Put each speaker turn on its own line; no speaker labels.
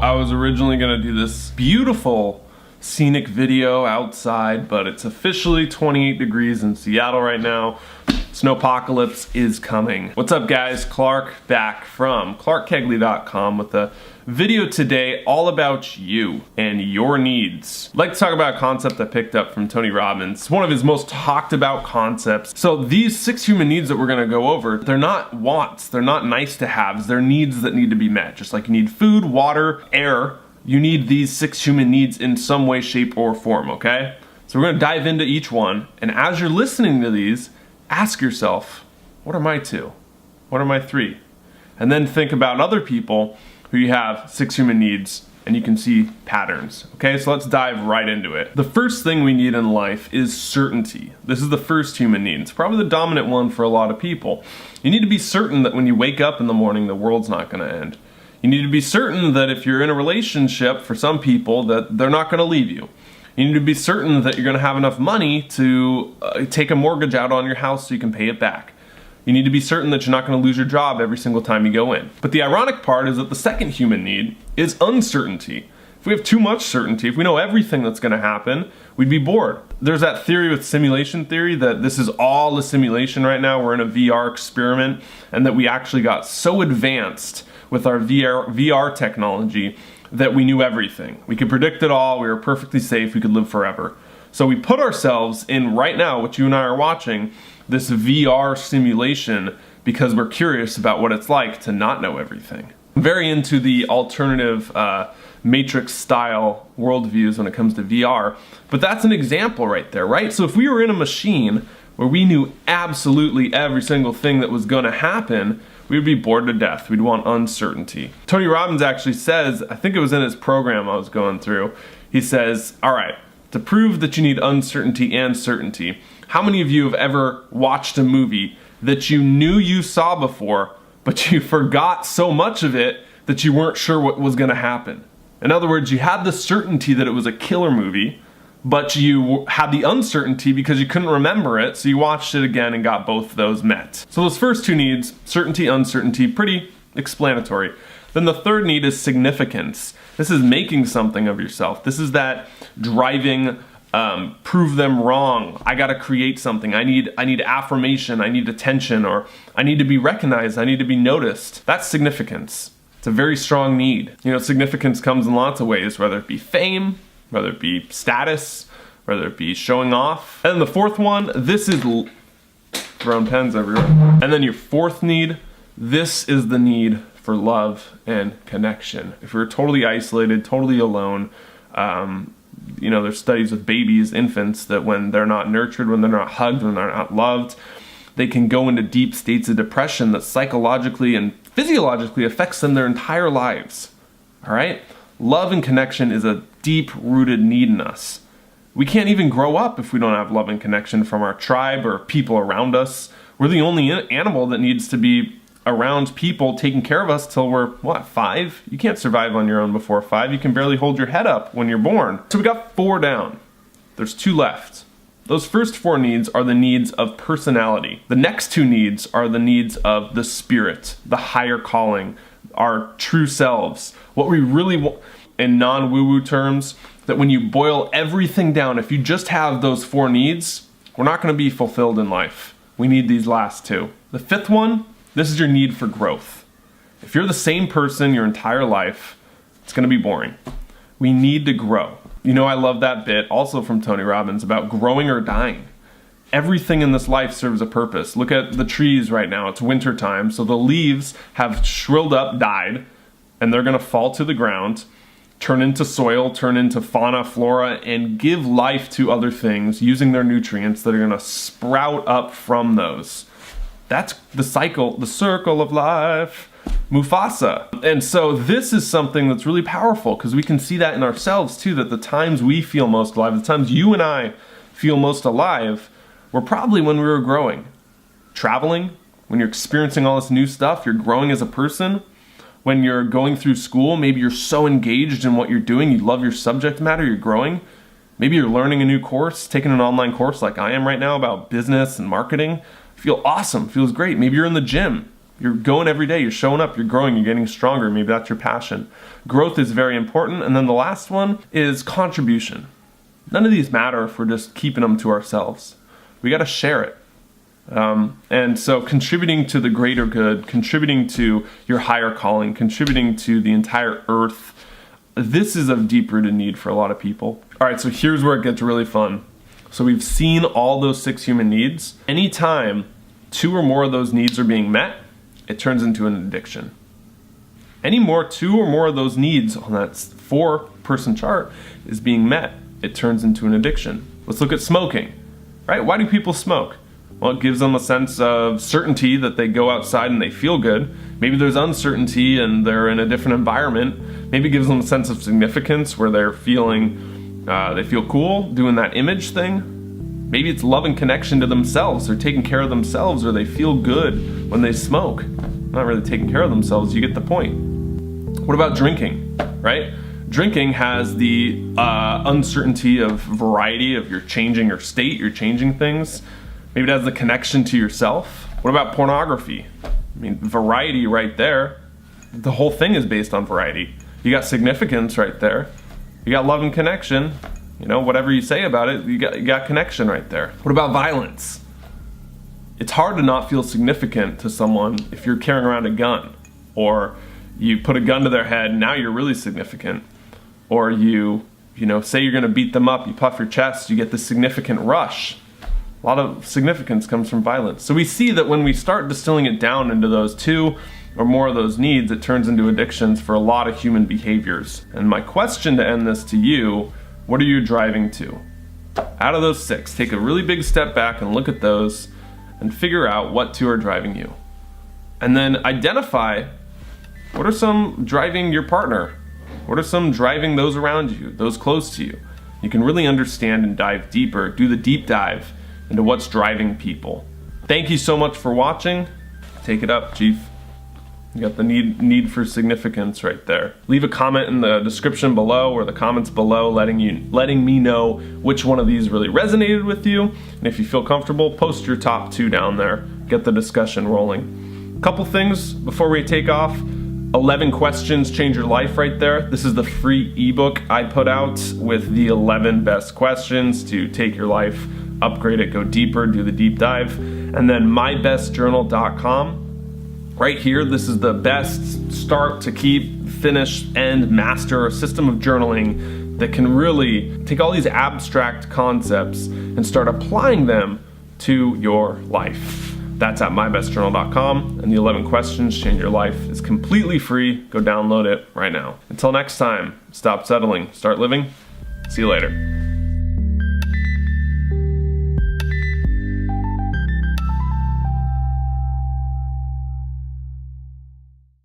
I was originally gonna do this beautiful scenic video outside, but it's officially 28 degrees in Seattle right now. Snowpocalypse is coming. What's up guys? Clark back from clarkkegley.com with a video today all about you and your needs. I'd like to talk about a concept I picked up from Tony Robbins. It's one of his most talked about concepts. So these 6 human needs that we're gonna go over, they're not wants, they're not nice to haves, they're needs that need to be met. Just like you need food, water, air, you need these 6 human needs in some way, shape, or form, okay? So we're gonna dive into each one, and as you're listening to these, ask yourself, what are my 2? What are my 3? And then think about other people who you have 6 human needs and you can see patterns. Okay, so let's dive right into it. The first thing we need in life is certainty. This is the first human need. It's probably the dominant one for a lot of people. You need to be certain that when you wake up in the morning, the world's not gonna end. You need to be certain that if you're in a relationship, for some people, that they're not gonna leave you. You need to be certain that you're going to have enough money to take a mortgage out on your house so you can pay it back. You need to be certain that you're not going to lose your job every single time you go in. But the ironic part is that the second human need is uncertainty. If we have too much certainty, if we know everything that's going to happen, we'd be bored. There's that theory with simulation theory that this is all a simulation right now. We're in a VR experiment, and that we actually got so advanced with our VR technology that we knew everything. We could predict it all, we were perfectly safe, we could live forever. So we put ourselves in right now, what you and I are watching, this VR simulation because we're curious about what it's like to not know everything. I'm very into the alternative Matrix style worldviews when it comes to VR, but that's an example right there, right? So if we were in a machine where we knew absolutely every single thing that was gonna happen, we would be bored to death. We'd want uncertainty. Tony Robbins actually says, I think it was in his program I was going through, he says, all right, to prove that you need uncertainty and certainty, how many of you have ever watched a movie that you knew you saw before, but you forgot so much of it that you weren't sure what was gonna happen? In other words, you had the certainty that it was a killer movie, but you had the uncertainty because you couldn't remember it, so you watched it again and got both of those met. So those first 2 needs, certainty, uncertainty, pretty explanatory. Then the third need is significance. This is making something of yourself. This is that driving, prove them wrong. I gotta create something. I need affirmation, I need attention, or I need to be recognized, I need to be noticed. That's significance. It's a very strong need. You know, significance comes in lots of ways, whether it be fame, whether it be status, whether it be showing off. And then the fourth one, this is throwing pens everywhere. And then your fourth need, this is the need for love and connection. If we're totally isolated, totally alone, you know, there's studies with babies, infants, that when they're not nurtured, when they're not hugged, when they're not loved, they can go into deep states of depression that psychologically and physiologically affects them their entire lives. All right? Love and connection is a deep-rooted need in us. We can't even grow up if we don't have love and connection from our tribe or people around us. We're the only animal that needs to be around people taking care of us till we're, what, 5? You can't survive on your own before 5. You can barely hold your head up when you're born. So we got 4 down. There's 2 left. Those first 4 needs are the needs of personality. The next 2 needs are the needs of the spirit, the higher calling, our true selves. What we really want, in non-woo-woo terms, that when you boil everything down, if you just have those 4 needs, we're not gonna be fulfilled in life. We need these last 2. The 5th one, this is your need for growth. If you're the same person your entire life, it's gonna be boring. We need to grow. You know, I love that bit, also from Tony Robbins, about growing or dying. Everything in this life serves a purpose. Look at the trees right now. It's winter time, so the leaves have shrilled up, died, and they're gonna fall to the ground, turn into soil, turn into fauna, flora, and give life to other things using their nutrients that are gonna sprout up from those. That's the cycle, the circle of life. Mufasa. And so this is something that's really powerful because we can see that in ourselves too, that the times we feel most alive, the times you and I feel most alive, were probably when we were growing. Traveling, when you're experiencing all this new stuff, you're growing as a person. When you're going through school, maybe you're so engaged in what you're doing, you love your subject matter, you're growing. Maybe you're learning a new course, taking an online course like I am right now about business and marketing. Feel awesome, feels great. Maybe you're in the gym. You're going every day, you're showing up, you're growing, you're getting stronger. Maybe that's your passion. Growth is very important. And then the last one is contribution. None of these matter if we're just keeping them to ourselves. We got to share it. And so contributing to the greater good, contributing to your higher calling, contributing to the entire earth, this is of deep-rooted need for a lot of people. All right, so here's where it gets really fun. So we've seen all those 6 human needs. Anytime 2 or more of those needs are being met, it turns into an addiction. Any more 2 or more of those needs on that 4-person chart is being met, it turns into an addiction. Let's look at smoking, right? Why do people smoke? Well, it gives them a sense of certainty that they go outside and they feel good. Maybe there's uncertainty and they're in a different environment. Maybe it gives them a sense of significance where they're feeling, they feel cool doing that image thing. Maybe it's love and connection to themselves. They're taking care of themselves, or they feel good when they smoke. Not really taking care of themselves, you get the point. What about drinking, right? Drinking has the uncertainty of variety of you're changing your state, you're changing things. Maybe it has the connection to yourself. What about pornography? I mean, variety right there. The whole thing is based on variety. You got significance right there. You got love and connection. You know, whatever you say about it, you got connection right there. What about violence? It's hard to not feel significant to someone if you're carrying around a gun, or you put a gun to their head, now you're really significant. Or you say you're gonna beat them up, you puff your chest, you get this significant rush. A lot of significance comes from violence. So we see that when we start distilling it down into those 2 or more of those needs, it turns into addictions for a lot of human behaviors. And my question to end this to you, what are you driving to? Out of those 6, take a really big step back and look at those and figure out what 2 are driving you. And then identify what are some driving your partner? What are some driving those around you, those close to you? You can really understand and dive deeper, do the deep dive into what's driving people. Thank you so much for watching. Take it up, Chief. You got the need for significance right there. Leave a comment in the description below or the comments below letting me know which one of these really resonated with you. And if you feel comfortable, post your top 2 down there. Get the discussion rolling. Couple things before we take off. 11 questions change your life right there. This is the free ebook I put out with the 11 best questions to take your life, upgrade it, go deeper, do the deep dive. And then mybestjournal.com. Right here, this is the best start to keep, finish, and master system of journaling that can really take all these abstract concepts and start applying them to your life. That's at mybestjournal.com, and the 11 questions change your life is completely free. Go download it right now. Until next time, stop settling, start living. See you later.